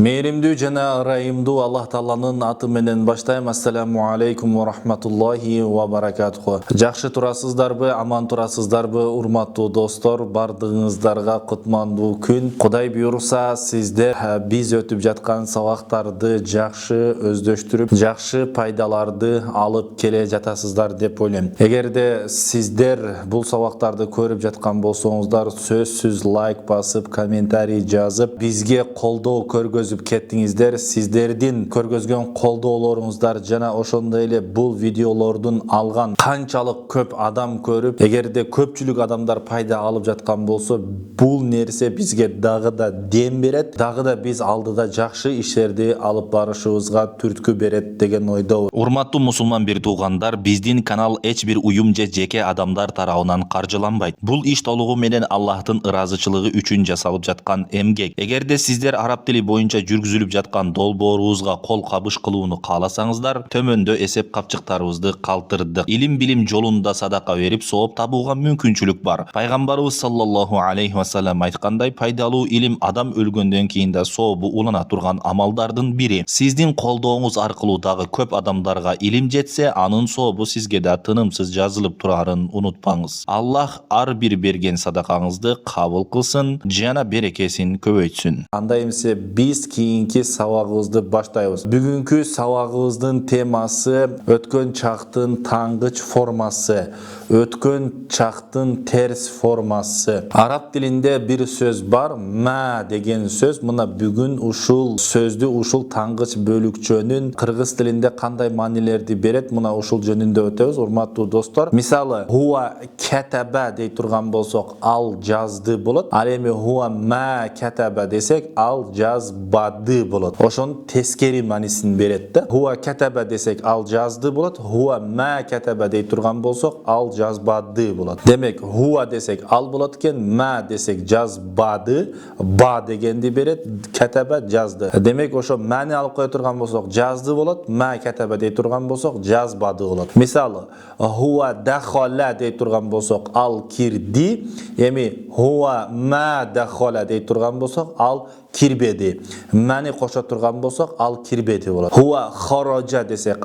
Meyrimdүү жана ырайымдуу Аллах Тааланын аты менен баштайм. Ассаламу алейкум ва рахматуллахи ва баракатуху. Жакшы турасыздарбы, аман турасыздарбы, урматтуу достор? Бардыгыңыздарга кутмандуу күн. Кудай буйруса, сиздер биз өтүп жаткан сабактарды жакшы өздөштүрүп, жакшы пайдаларды алып келе жатасыздар деп ойлойм. Эгерде сиздер бул сабактарды көрүп жаткан болсоңуздар, сөзсүз лайк басып, комментарий жазып, бизге колдоо көргөзүп кеттиңиздер. Сиздердин көргөзгөн колдоолоруңуздар жана ошондой эле бул видеолордун алган канчалык көп адам көрүп, эгерде көпчүлүк адамдар пайда алып жаткан болсо, бул нерсе бизге дагы да дем берет, дагы да биз алдыда жакшы иштерди алып барышыбызга түрткү берет деген ойдобуз. Урматтуу мусулман бир туугандар, биздин канал эч бир уюм же жеке адамдар тарабынан каржыланбайт. Бул иш толугу менен Аллахтын ыраазычылыгы үчүн жасалып жаткан эмгек. Эгерде сиздер араб тили боюнча жүргүзүлүп жаткан долбоорубузга кол кабыш кылууну кааласаңыздар, төмөндө эсеп капчыктарыбызды калтырдык. Илим билим жолунда садака берип, сооп табууга мүмкүнчүлүк бар. Пайгамбарыбыз саллаллаху алейхи ва саллям айткандай, пайдалуу илим адам өлгөндөн кийин да сообу улана турган амалдардын бири. Сиздин колдооңуз аркылуу дагы көп адамдарга илим жетсе, анын сообу сизге да тынымсыз жазылып турарын унутпаңыз. Аллах ар бир берген садакаңызды кабыл кылсын, жана берекесин көбөйтсүн. Андай эмесе биз кийинки сабагыбызды баштайбыз. Бүгүнкү сабагыбыздын темасы өткөн чактын таңгыч формасы, өткөн чактын терс формасы. Араб тилинде бир сөз бар, ма деген сөз. Мына бүгүн ушул сөздү, ушул таңгыч бөлүкчөнүн кыргыз тилинде кандай маанилерди берет, мына ушул жөнүндө өтөбүз, урматтуу достор. Мисалы, хуа катаба дей турган болсок, ал жазды болот. Ал эми хуа ма катаба десек, ал жазбады болот. Ошонун тескери маанисин берет да. Хуа катаба десек, ал жазды болот. Хуа ма катаба дей турган болсок, ал жазбады болот. Демек, хуа десек ал болот экен, ма десек жазбады, ба дегенди берет, катаба жазды. Демек, ошо мани алып кое турган болсок, жазды болот, ма катаба дей турган болсок, жазбады болот. Мисалы, хуа дахала дей турган болсок, ал кирди. Эми хуа ма дахала дей турган болсок, ал кирбеди. Мани кошо турган болсок, ал кирбеди болот. Хуа хорожа десек,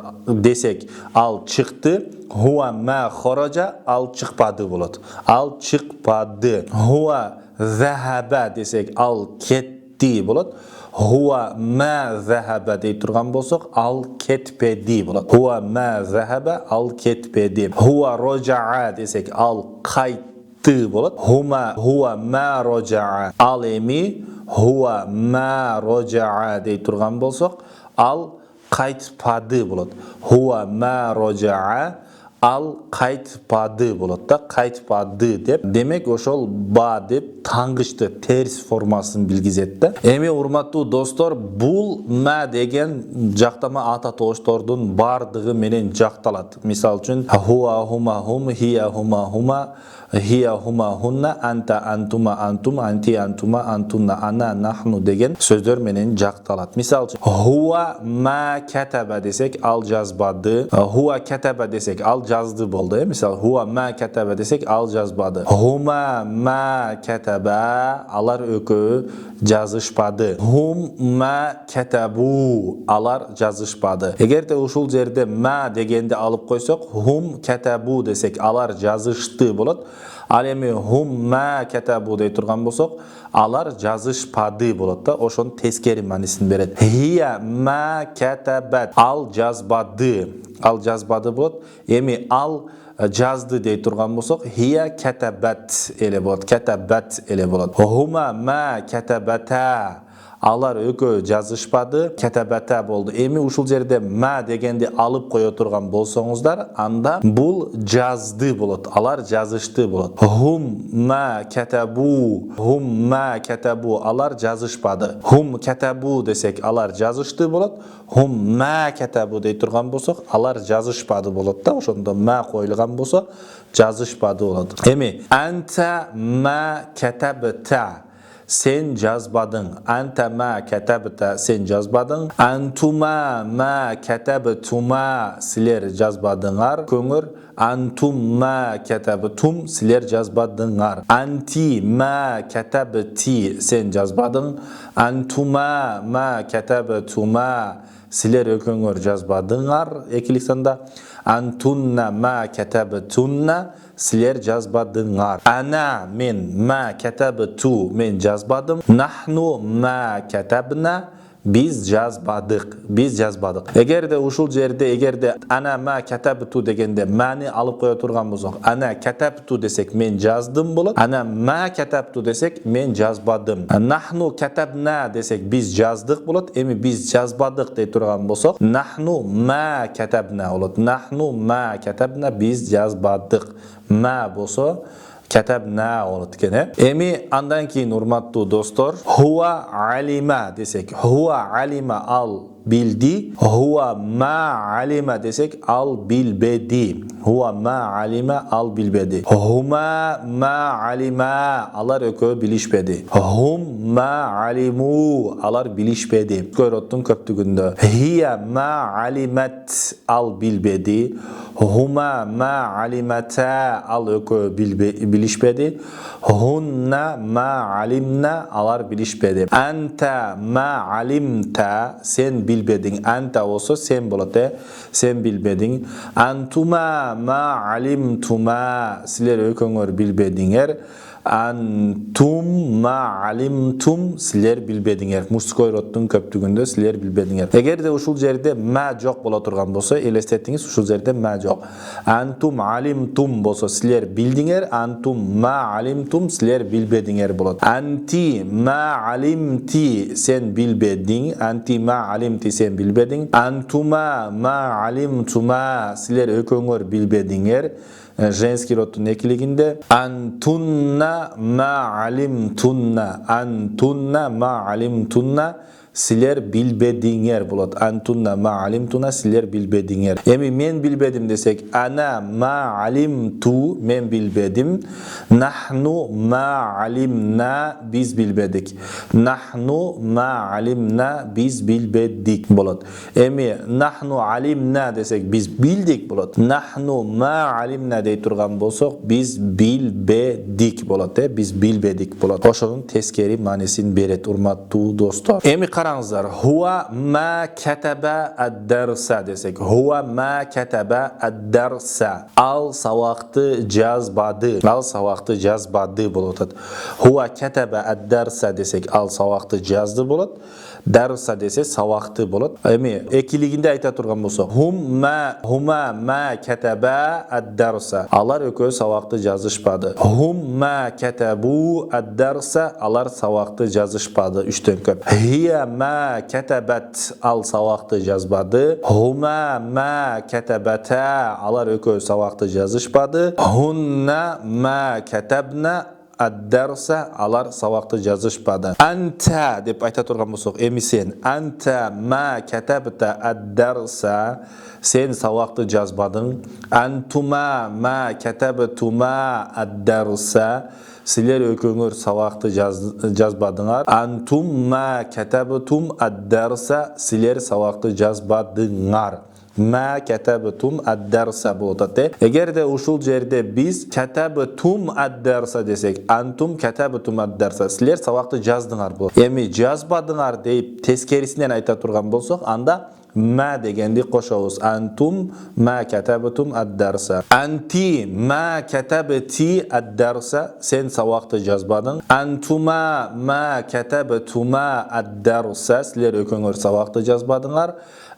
ал чыкты. Хуа ма хорожа, ал чыкпады болот. Ал чыкпады. Хуа захаба десек, ал кетти болот. Хуа ма захаба дей турган болсок, ал кетпеди болот. Хуа ма захаба, ал кетпеди. Хуа рожаа десек, ал кайтты болот. Хуа ма рожаа, ал эми хуа ма рожаа дей турган болсок, ал кайтпады болот. Хуа ма рожаа, ал кайтпады болот да, кайтпады деп. Демек, ошол ба деп таңгычты терс формасын билгизет да. Эми урматтуу достор, бул ма деген жактама ата тооштордун бардыгы менен жакталат. Мисал үчүн хуа хума хум, хия хума хума, хия хума хунна, анта антума антум, анти антума антунна, ана нахну деген сөздөр менен жакталат. Мисал үчүн хуа ма катаба десек, ал жазбады. Хуа катаба десек, ал жазды болду. Мисал, хуа ма катаба десек, ал жазбады. Хума ма катаба, алар экөө жазышпады. Хум ма катабу, алар жазышпады. Эгерде ушул жерде ма дегенди алып койсок, хум катабу десек, алар жазышты болот. Ал эми хум ма катабу дей турган болсок, алар жазышпады болот да. Ошонун тескери маанисин берет. Хия ма катабат, ал жазбады. Ал жазбады болот. Эми ал жазды дей турган болсок, хия катабат эле болот. Катабат эле болот. Хума ма катабата, алар экөө жазышпады, катабата болду. Эми ушул жерде ма дегенди алып кое турган болсоңуздар, анда бул жазды болот. Алар жазышты болот. Хум ма катабу, хум ма катабу, алар жазышпады. Хум катабу десек, алар жазышты болот. Хум ма катабу дей турган болсок, алар жазышпады болот да. Ошондо ма коюлган болсо, жазышпады болот. Эми анта ма катабта, sen жазбадың. Anta ma katabta, sen жазбадың. Antuma ma katabtuma, sizler жазбадыңар. Көңір. Antum ma katabtum, sizler жазбадыңар. Anti ma katabti, sen жазбадың. Antuma ma katabtuma, sizler көңір жазбадыңар. Екілік санда. Antunna ma katabtunna, sizler жазбадыңар. Ana, men, ma katabtu, men жазбадым. Nahnu ma katabna, biz жазбадық. Егерде ушул жерде, егерде ana ma katabtu дегенде mani алып қоя турган болсок, ana katabtu десек мен жаздым болот. Ana ma katabtu десек мен жазбадым. Nahnu katabna десек biz жаздык болот. Эми biz жазбадык дей турган болсок, nahnu ma katabna болот. Nahnu ma katabna, biz жазбадык. Ma болсо katabna болот экен. Эми андан кийин урматтуу достор, huwa alima десек, huwa alima ал bildi. Huwa ma alima desek al bilbedi. Huwa ma alima al bilbedi. Huma ma alima, alar ökö bilişpedi. Hum ma alimu, alar bilişpedi. Köröttün köptügündö. Hiya ma alimet al bilbedi. Huma ma alimata, al ökö bilişpedi. Hunna ma alimna, alar bilişpedi. Anta ma alimta, sen bilbedin. Anta olsa sen bolate, sen bilbedin. Antuma ma alimtuma, sizler ököңөр bilbediңер. Antum ma alimtum, sizler bilbediңер. Мужской родтун көптүгүндө sizler bilbediңер. Эгерде ушул жерде ma жок боло турган болсо, элестетиңиз, ушул жерде ma жок. Antum alimtum болсо sizler bildiңер. Antum ma alimtum, sizler bilbediңер болот. Anti ma alimti, sen bilbediң. Anti ma alimti, sen bilbediң. Antuma ma alimtuma, sizler ököңөр bilbediңер. Женский родтун экилигинде антунна ма алимтунна, антунна ма алимтунна, sizler bilbediңер болот. Антунна ма алимтуна, sizler bilbediңер. Эми мен билбедим десек, ана ма алимту, мен билбедим. Нахну ма алимна, biz bilbedik. Nahnu ma alimna, biz bilbedik bolot. Эми nahnu alimna desek biz bildik bolot. Nahnu ma alimna dey turgan bolsok biz bilbedik bolot. Biz bilbedik bolot. Ошонун тескери маанисин берет, урматтуу достор. Эми караңыздар. Huwa ma kataba ad-darsa desek. Huwa ma kataba ad-darsa. Al сабакты жазбады. Al сабакты жазбады болот. Huwa kataba ad-darsa desek al сабакты жазды болот. Дарса десе сабакты болот. Эми экилигинде айта турган болсо, хума ма катаба ад-дарса. Алар экөө сабакты жазышпады. Humma katabu ad-darsa, алар сабакты жазышпады. Үчтөн көп. Hiya ma katabat, ал сабакты жазбады. Huma ma katabata, алар экөө сабакты жазышпады. Hunna ma katabna ad-darsa, алар сабакты жазышпады. Анта деп айта турган болсок, эми сен анта ма катабта ad-darsa, sen сабакты жазбадың. Антума ма катабтума ad-darsa, sizler ököңөр сабакты жазбадыңар. Антум ма катабтум ad-darsa, sizler сабакты жазбадыңар. Ma katabtum ad-darsa болот. Эгерде ушул жерде биз katabtum ad-darsa десек, antum katabtum ad-darsa, силер сабакты жаздыңар болот. Эми жазбадыңар дейп тескерисинен айта турган болсок, анда ma дегенди кошобуз. Antum ma katabtum ad-darsa. Anti ma katabti ad-darsa, sen сабакты жазбадың. Antuma ma katabtuma ad-darsa, силер өкөңөр сабакты жазбадыңар.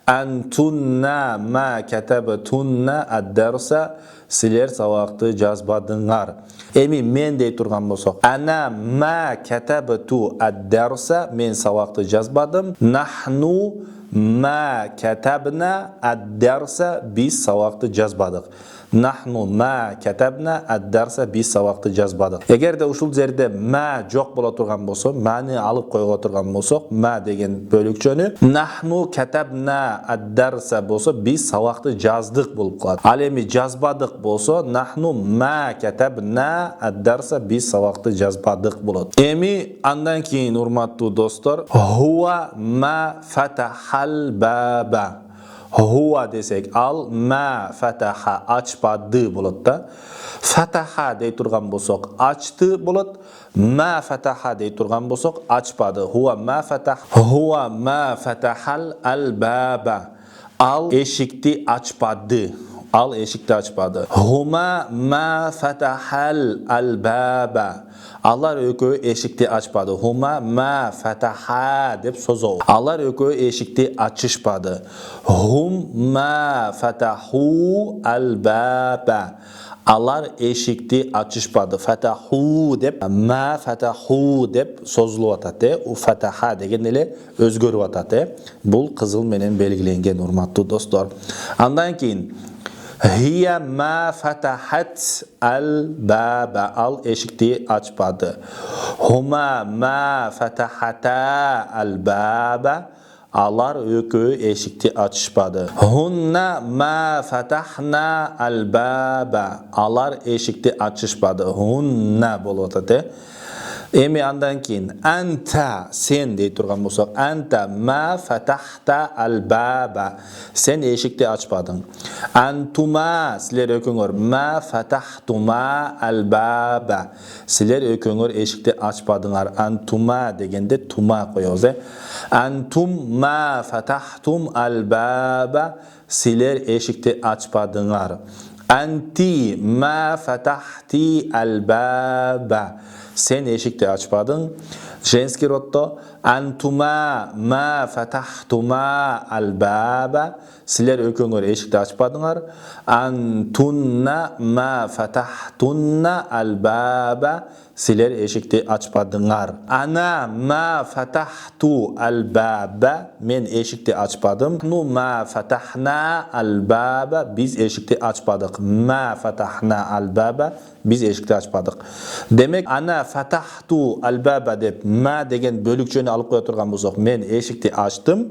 Antunna ma katabtunna ad-darsa, sizler сабакты жазбадыңар. Эми мен дей турган болсок, ана ma katabtu ad-darsa, мен сабакты жазбадым. Nahnu ma katabna ad-darsa, biz сабакты жазбадык. Nahnu ma katabna ad-darsa, biz сабакты жазбадык. Эгерде ушул жерде ma жок боло турган болсо, мани алып койго турган болсок, ma деген бөлүкчөнү nahnu katabna ad-darsa болсо, biz сабакты жаздык болуп калат. Ал эми жазбадык bolsa nahnu ma katabna ad-darsa biz sabaqni yazmadik bo'ladi. Emi andan keyin hurmatli do'stlar, huwa ma fatahal baba. Huwa desek al ma fataha açmadı bo'ladi. Fataha dey turgan bo'lsak açtı bo'ladi. Ma fataha dey turgan bo'lsak açmadı. Huwa ma fatahal al-baba. Al eşikti açmadı. Al eşikti açmadı. Huma ma fatahal al-baba. Allar ökü eşikti açmadı. Huma ma fataha deb so'zov. Allar ökü eşikti açışmadı. Hum ma fatahu al-baba. Allar eşikti açışmadı. Fatahu deb ma fatahu deb sozulup atadi. U fataha degen ele özgörüp atadi. Bul kızıl menen belgilengen hurmatly dostlar. Andan keyin hiya ma fatahat al-baba. Al eşikti açmadı. Huma ma fatahata al-baba. Allar ökü eşikti açışmadı. Hunna ma fatahna al-baba. Allar eşikti açışmadı. Hunna boladı. Emi andan keyin anta sen dey turgan bolsak anta ma fatahta al-baba. Sen eşikti açmadın. Antuma sizler öküngör ma fatahtuma al-baba. Sizler öküngör eşikti açmadыңар. Antuma degende tuma koyuyoruz. Antum ma fatahtum al-baba. Sizler eşikti açmadыңар. Anti ma fatahti al-baba. Sen eşikti açmadın. Женский rodda antuma ma fatahtuma al-baba. Sizler öküngör eşikti açmadыңар. Antunna ma fatahtunna al-baba. Sizler eşikti açmadыңар. Ana ma fatahtu al-baba. Men eşikti açmadım. Nu ma fatahna al-baba. Biz eşikti açmadık. Ma fatahna al-baba. Biz eşikti açmadık. Demek ana fatahtu al-baba deb ma degen bölükçeni alıp koya turgan bolsak men eşikti açtım.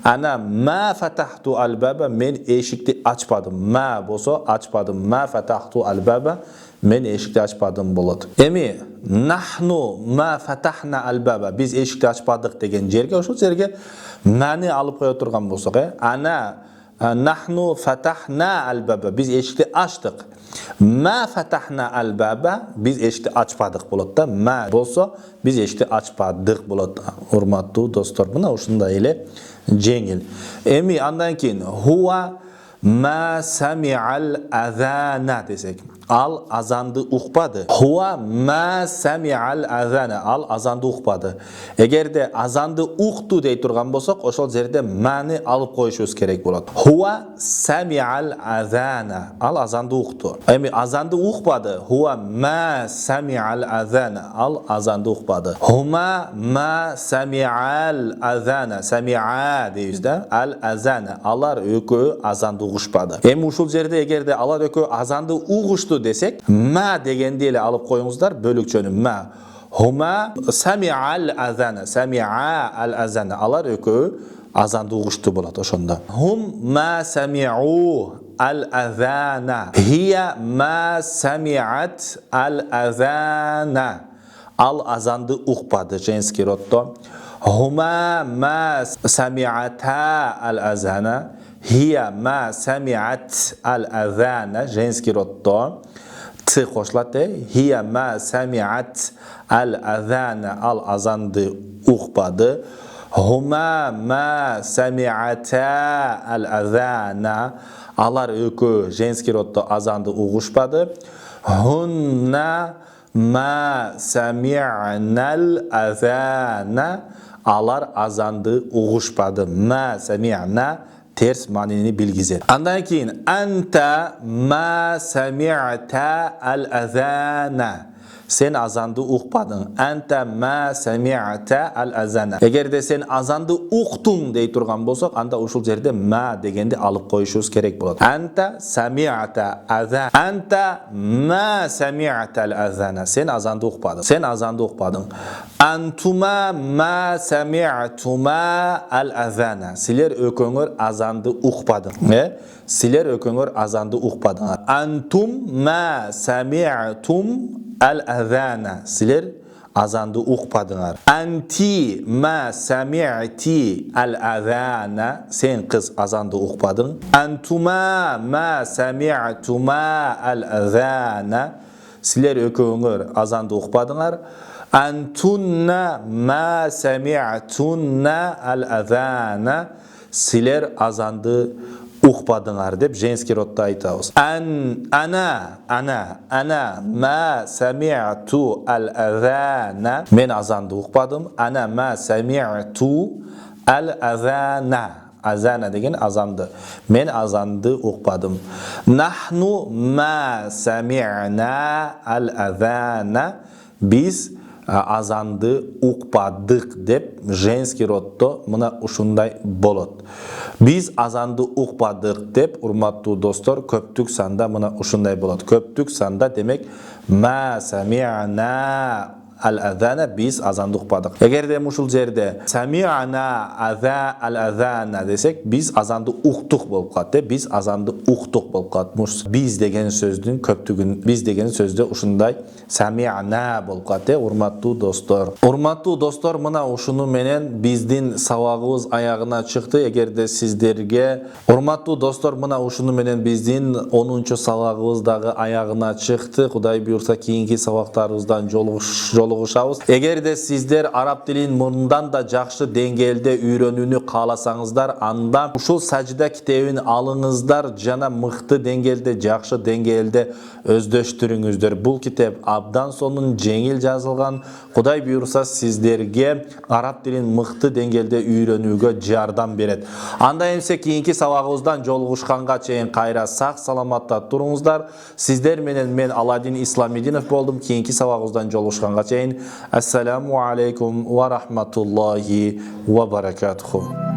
Ana ma fatahtu al-baba men eşikti açmadım. Ma bolsa açmadım. Ma fatahtu al-baba men eşikti açmadım boladı. Emi nahnu ma fatahna al-baba biz eşikti açmadık degen jerge oşul jerge mani alıp koya turgan bolsak ana nahnu fatahna al-baba biz eşikti açtık. Ma fatahna al-baba biz eşikti açmadık boladı da ma bolsa biz eşikti açmadık boladı. Hurmatly dostlar buna uşunda ele jengil. Emi andan keyin huwa ma sami'al azana desek al azandı uqpadı. Huwa ma sami'al azana al azandı uqpadı. Egerde azandı uqtu dey turgan bolsak oşol jerde mani alıp koyuşubuz kerek bolot. Huwa sami'al azana al azandı uqtu. Emi azandı uqpadı. Huwa ma sami'al azana al azandı uqpadı. Huma ma sami'al azana sami'a deyizde al azana allar ökü azandı uquşpadı. Emi uşul jerde egerde allar ökü azandı uquştu desek ma degende ele alıp koyuңuzдар bölükçönü ma. Huma sami'al azana sami'a al azana allar ökü azandı uquştu bolat oşonda. Hum ma sami'u al azana hiya ma sami'at al azana al azandı uqpadı женский rodda. Huma ma sami'ata al azana hiya ma sami'at al azana женский rodda. T qo'shiladi. Hiya ma sami'at al azana al azandı uqpadı. Huma ma sami'ata al azana alar ökü женский rodda azandı uquşpadı. Hunna ma sami'nal azana alar azandı uquşpadı. Ma sami'na ters manini bilgizet. Andan keyin anta ma sami'ta al-azana. Sen azandı uqpadın. Anta ma sami'ta al-azana. Eğer de sen azandı uqtun dey turgan bolsak, anda uşul jerde ma degende alıp koyuşubuz kerek bolot. Anta sami'ta azana. Anta ma sami'ta al-azana. Sen azandı uqpadın. Sen azandı uqpadın. Antuma ma sami'tuma al-azana. Sizler ököңөр azandı uqpadın. Sizler ökөңөр azandı uqpadыңар. Antum ma sami'tum al-azana. Sizler azandı uqpadыңар. Anti ma sami'ti al-azana. Sen kız azandı uqpadın. Antuma ma sami'tuma al-azana. Sizler ökөңөр azandı uqpadыңар. Antunna ma sami'tunna al-azana. Sizler azandı uqpadыңар deb женский родта айтабыз. Ana ma sami'tu al-azana. Men azandı uqpadım. Ana ma sami'tu al-azana. Azana degen azandı. Men azandı uqpadım. Nahnu ma sami'na al-azana. Biz azandı uqpadık deb женский родто мына ушундай болот. Biz azandı uqpadık deb урматтуу достор көптүк санда мына ушундай болот. Көптүк санда демек ma sami'na al-azana biz azandı uqpadık. Эгерде ушул жерде sami'na al-azana desek biz azandı uqtuq болуп калат. Biz azandı uqtuq болуп калат. Biz деген сөздүн көптүгүн biz деген сөздө ушундай sami'na болуп калат. Урматтуу достор. Урматтуу достор, мына ушуну менен биздин сабагыбыз аягына чыкты. Эгерде сиздерге урматтуу достор, мына ушуну менен биздин 10-чу сабагыбыз дагы аягына чыкты. Кудай буйрса кийинки сабактарыбыздан жолугушабыз. Эгерде сиздер араб тилин мындан да жакшы деңгээлде үйрөнүүнү кааласаңыздар, анда ушул сажда китебин алыңыздар жана мыкты деңгээлде, жакшы деңгээлде өздөштүрүңүздөр. Бул китеп абдан сонун жеңил жазылган. Кудай буйрса сиздерге араб тилин мыкты деңгээлде үйрөнүүгө жардам берет. Анда эмсе кийинки сабагыбыздан жолугушканга чейин кайра сак саламатта туруңуздар. Сиздер менен мен Аладдин Исламидинов болдум. Кийинки сабагыбыздан жолугушканга чейин ассаламу алейкум ва рахматуллахи ва баракатуху.